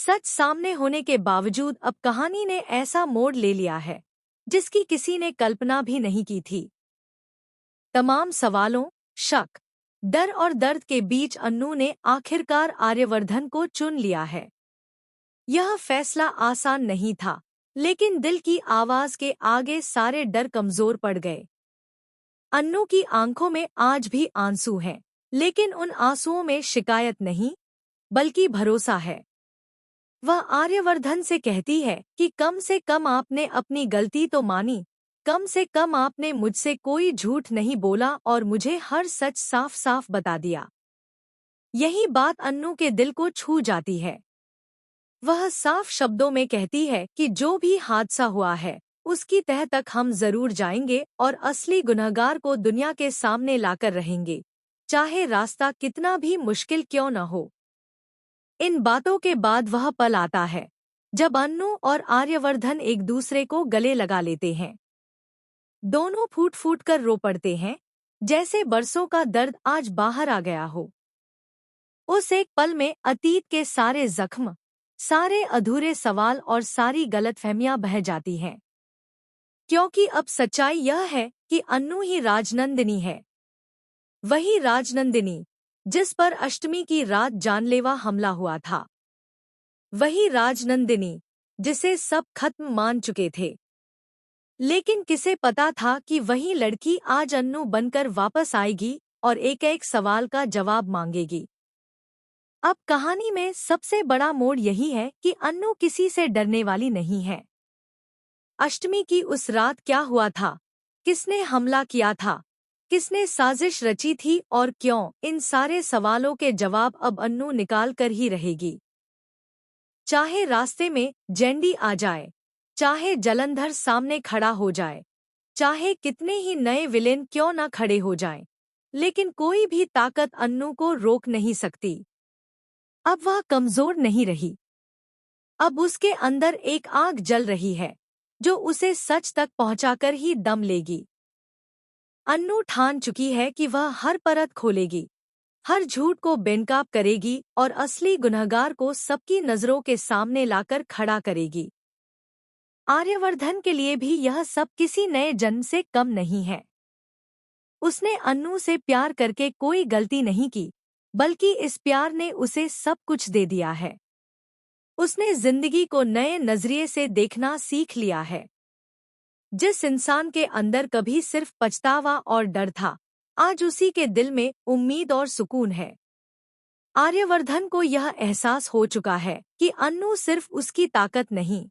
सच सामने होने के बावजूद अब कहानी ने ऐसा मोड़ ले लिया है जिसकी किसी ने कल्पना भी नहीं की थी। तमाम सवालों, शक, डर और दर्द के बीच अन्नू ने आखिरकार आर्यवर्धन को चुन लिया है। यह फैसला आसान नहीं था, लेकिन दिल की आवाज के आगे सारे डर कमजोर पड़ गए। अन्नू की आंखों में आज भी आंसू हैं, लेकिन उन आंसुओं में शिकायत नहीं, बल्कि भरोसा है। वह आर्यवर्धन से कहती है कि कम से कम आपने अपनी गलती तो मानी, कम से कम आपने मुझसे कोई झूठ नहीं बोला और मुझे हर सच साफ साफ बता दिया। यही बात अन्नू के दिल को छू जाती है। वह साफ शब्दों में कहती है कि जो भी हादसा हुआ है उसकी तह तक हम जरूर जाएंगे और असली गुनहगार को दुनिया के सामने लाकर रहेंगे, चाहे रास्ता कितना भी मुश्किल क्यों न हो। इन बातों के बाद वह पल आता है जब अन्नू और आर्यवर्धन एक दूसरे को गले लगा लेते हैं। दोनों फूट फूट कर रो पड़ते हैं, जैसे बरसों का दर्द आज बाहर आ गया हो। उस एक पल में अतीत के सारे जख्म, सारे अधूरे सवाल और सारी गलतफहमियां बह जाती हैं। क्योंकि अब सच्चाई यह है कि अन्नू ही राजनंदिनी है। वही राजनंदिनी जिस पर अष्टमी की रात जानलेवा हमला हुआ था। वही राजनंदिनी जिसे सब खत्म मान चुके थे। लेकिन किसे पता था कि वही लड़की आज अन्नू बनकर वापस आएगी और एक एक सवाल का जवाब मांगेगी। अब कहानी में सबसे बड़ा मोड़ यही है कि अन्नू किसी से डरने वाली नहीं है। अष्टमी की उस रात क्या हुआ था, किसने हमला किया था, किसने साजिश रची थी और क्यों, इन सारे सवालों के जवाब अब अन्नू निकाल कर ही रहेगी। चाहे रास्ते में जेंडी आ जाए, चाहे जलंधर सामने खड़ा हो जाए, चाहे कितने ही नए विलेन क्यों न खड़े हो जाएं, लेकिन कोई भी ताकत अन्नू को रोक नहीं सकती। अब वह कमजोर नहीं रही। अब उसके अंदर एक आग जल रही है जो उसे सच तक पहुंचाकर ही दम लेगी। अन्नू ठान चुकी है कि वह हर परत खोलेगी, हर झूठ को बेनकाब करेगी और असली गुनहगार को सबकी नजरों के सामने लाकर खड़ा करेगी। आर्यवर्धन के लिए भी यह सब किसी नए जन्म से कम नहीं है। उसने अन्नू से प्यार करके कोई गलती नहीं की, बल्कि इस प्यार ने उसे सब कुछ दे दिया है। उसने जिंदगी को नए नजरिए से देखना सीख लिया है। जिस इंसान के अंदर कभी सिर्फ पछतावा और डर था, आज उसी के दिल में उम्मीद और सुकून है। आर्यवर्धन को यह एहसास हो चुका है कि अन्नू सिर्फ उसकी ताकत नहीं,